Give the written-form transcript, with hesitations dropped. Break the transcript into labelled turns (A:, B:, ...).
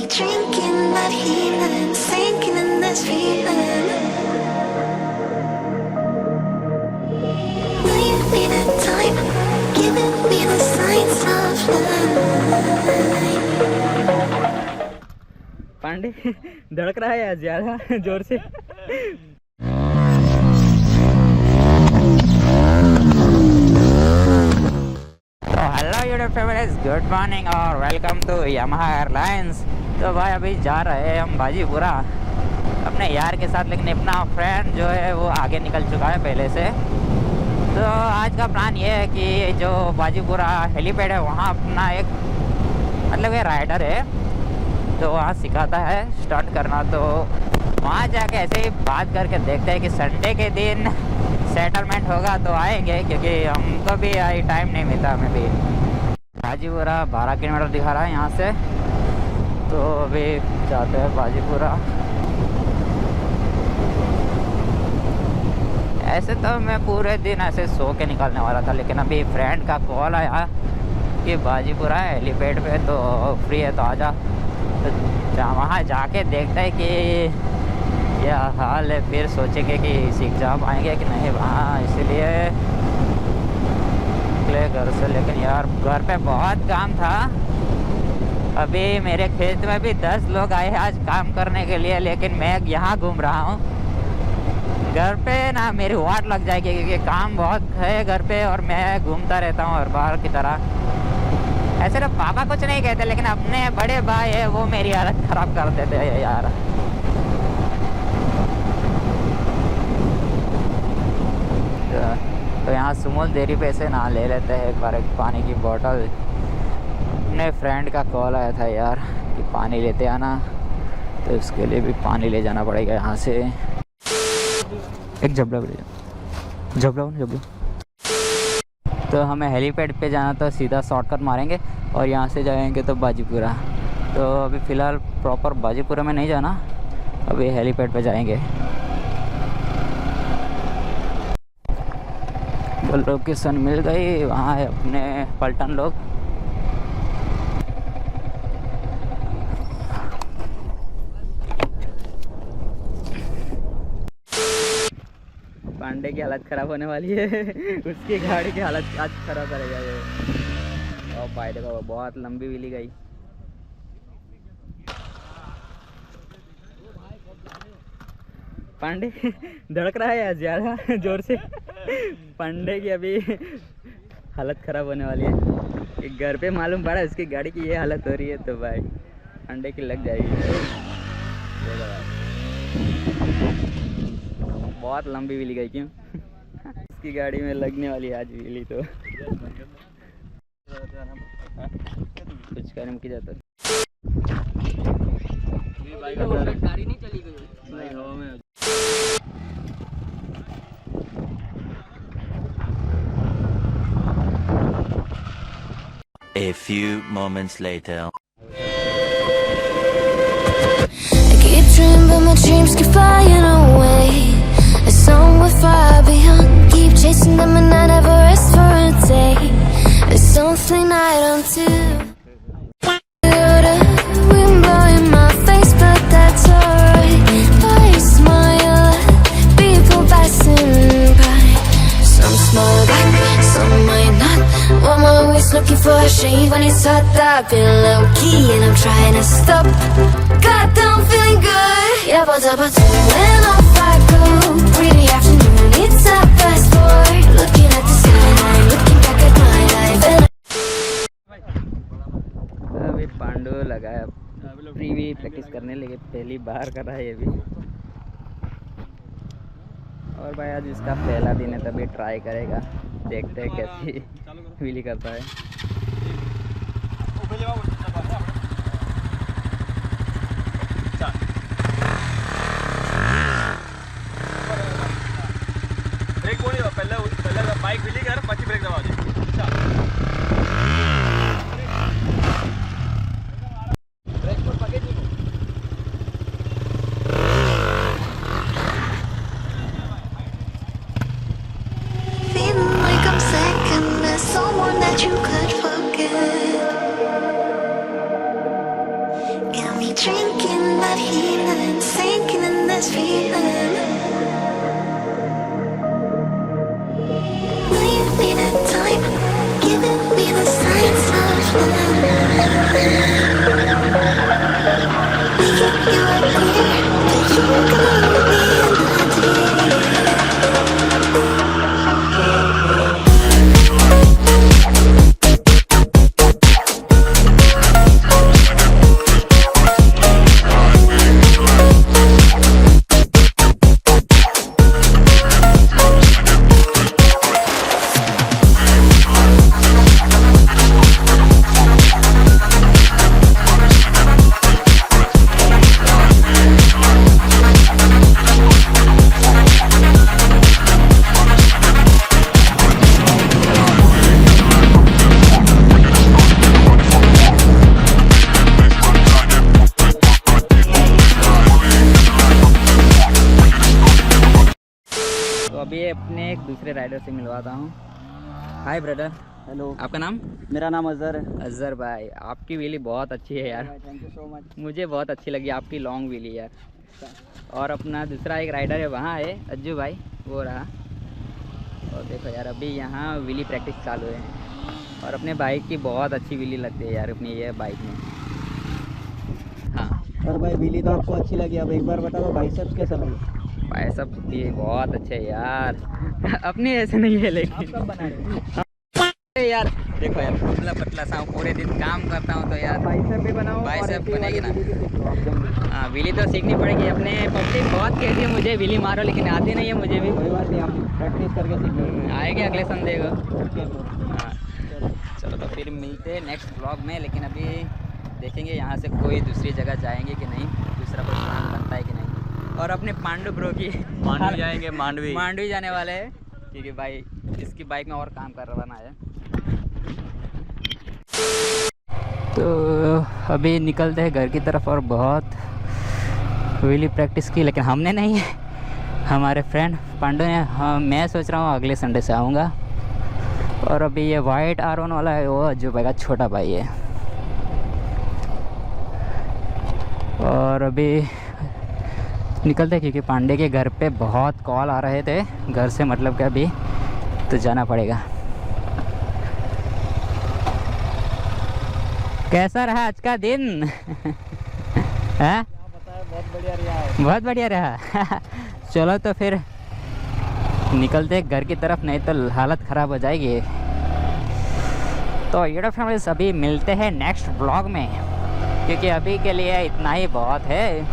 A: drinking that healing, sinking in this feeling. Leave me the time, giving me the signs of life.
B: Pandey धड़क रहा है यार ज्यादा जोर से। Hello YouTube families, good morning और वेलकम टू यामाहा एयरलाइंस। तो भाई अभी जा रहे हैं हम बाजीपुरा अपने यार के साथ, लेकिन अपना फ्रेंड जो है वो आगे निकल चुका है पहले से। तो आज का प्लान ये है कि जो बाजीपुरा हेलीपैड है वहाँ अपना एक मतलब ये राइडर है तो वहाँ सिखाता है स्टंट करना। तो वहाँ जाके ऐसे ही बात करके देखते हैं कि संडे के दिन सेटलमेंट होगा तो आएंगे, क्योंकि हमको भी टाइम नहीं मिलता हमें भी। बाजीपुरा 12 किलोमीटर दिखा रहा है यहाँ से, तो अभी जाते हैं बाजीपुरा। ऐसे तो मैं पूरे दिन ऐसे सो के निकलने वाला था, लेकिन अभी फ्रेंड का कॉल आया कि बाजीपुरा है हेलीपैड पे तो फ्री है तो आजा। तो वहाँ जाके देखते हैं कि क्या हाल है, फिर सोचेंगे कि सीख जा पाएंगे कि नहीं वहाँ, इसलिए निकले घर से। लेकिन यार घर पे बहुत काम था। अभी मेरे खेत में भी 10 लोग आए हैं आज काम करने के लिए, लेकिन मैं यहाँ घूम रहा हूँ। घर पे ना मेरी वाट लग जाएगी, क्योंकि काम बहुत है घर पे और मैं घूमता रहता हूँ और बाहर की तरह। ऐसे तो पापा कुछ नहीं कहते, लेकिन अपने बड़े भाई है वो मेरी हालत ख़राब कर देते हैं यार। तो यहाँ सुमोल डेयरी पे से ना ले लेते हैं एक बार एक पानी की बोतल। अपने फ्रेंड का कॉल आया था यार कि पानी लेते आना, तो उसके लिए भी पानी ले जाना पड़ेगा यहाँ से। एक जबड़ा ले जबड़ा। तो हमें हेलीपैड पे जाना तो सीधा शॉर्टकट मारेंगे और यहाँ से जाएंगे तो बाजीपुरा। तो अभी फ़िलहाल प्रॉपर बाजीपुरा में नहीं जाना, अभी हेलीपैड पे जाएंगे। तो लोकेशन मिल गई, वहाँ है अपने पलटन लोग। पांडे की हालत ख़राब होने वाली है उसकी गाड़ी की हालत आज ख़राब करेगा ये। और भाई देखो बहुत लंबी विली गई। पांडे धड़क रहा है यार ज़्यादा जोर से। पांडे की अभी हालत ख़राब होने वाली है कि घर पे मालूम पड़ा उसकी गाड़ी की ये हालत हो रही है, तो भाई पांडे की लग जाएगी। बहुत लंबी विली गई क्यों उसकी गाड़ी में लगने वाली है आज विली। तो कुछ कर्म की जाता गाड़ी नहीं चली गई।
C: A few moments later.
A: I keep dreaming, but my dreams keep flying away. As somewhere far beyond, keep chasing them and I never rest for a day. There's something I don't do. Wind blowing my face, but that's alright. I smile at people passing by. Some smile back, some might not. I'm always looking for a shade when it's hot. I've been low key and I'm trying to stop. God, I'm feeling good. Yeah, but when off I go. Pretty afternoon, it's not fast forward. Looking at the skyline, looking back at my life.
B: अभी पांडु लगा है Privi practice करने लगे, पहली बार कर रहा है ये भी। और भाई आज इसका पहला दिन है तभी ट्राई करेगा, देखते हैं कैसी व्हीली करता है।
D: ब्रेक कोणी पहले बाइक व्हीली कर પછી ब्रेक दबाओ जी। ब्रेक पर पकड़ नहीं।
A: Feeling like I'm second, there's someone that you could forget. Got me drinking that healing, sinking in this feeling. Leave me the time, giving me the signs of love. Making you clear that you're gonna be in my dreams.
B: तो अभी अपने एक दूसरे rider से मिलवाता हूँ। Hi brother.
E: Hello,
B: आपका नाम?
E: मेरा नाम अजहर है।
B: अजहर भाई, आपकी व्हीली बहुत अच्छी है यार।
E: Thank you so much.
B: मुझे बहुत अच्छी लगी आपकी लॉन्ग व्हीली यार। और अपना दूसरा एक राइडर है वहाँ है अज्जू भाई, वो रहा। और देखो यार अभी यहाँ व्हीली प्रैक्टिस चालू है और अपने बाइक की बहुत अच्छी व्हीली लगती है यार अपनी ये बाइक में। हाँ
E: और भाई व्हीली तो आपको अच्छी लगी, अब एक बार बता दो बाइसेप्स कैसा लगे?
B: भाई सब ये बहुत अच्छे है यार। अपनी ऐसे नहीं है
E: आप
B: लेकिन
E: कब बना रहे हो?
B: यार देखो यार पतला पतला सा हूँ, पूरे दिन काम करता हूँ तो यार
E: बाइसेप भी बनाओ।
B: बाइसेप
E: और
B: बनेगी ना।
E: व्हीली भी सीखो आप जल्दी।
B: हाँ व्हीली तो सीखनी पड़ेगी। अपने पब्लिक बहुत कहती है मुझे व्हीली मारो, लेकिन आती नहीं है मुझे भी।
E: कोई बात नहीं, आप प्रैक्टिस करके सीख लो।
B: आएंगे अगले संडे को।
E: Okay bro.
B: हाँ चलो तो फिर मिलते हैं नेक्स्ट ब्लॉग में। लेकिन अभी देखेंगे यहाँ से कोई दूसरी जगह जाएंगे कि नहीं, दूसरा कोई प्लान बनता है कि नहीं। और अपने पांडु ब्रो की
D: मांडवी जाएंगे, मांडवी।
B: मांडवी जाने वाले हैं क्योंकि भाई इसकी बाइक में और काम करवाना है। तो अभी निकलते हैं घर की तरफ और बहुत व्हीली प्रैक्टिस की, लेकिन हमने नहीं, हमारे फ्रेंड पांडु ने। हाँ मैं सोच रहा हूँ अगले संडे से आऊँगा। और अभी ये वाइट R1 वाला है वो अज्जू भाई का छोटा भाई है। और अभी निकलते क्योंकि पांडे के घर पे बहुत कॉल आ रहे थे घर से, मतलब कि अभी तो जाना पड़ेगा। कैसा रहा आज का दिन? है
E: बहुत बढ़िया रहा।
B: बहुत बढ़िया रहा। चलो तो फिर निकलते घर की तरफ, नहीं तो हालत ख़राब हो जाएगी। तो यूट्यूब फैमिली अभी मिलते हैं नेक्स्ट ब्लॉग में, क्योंकि अभी के लिए इतना ही बहुत है।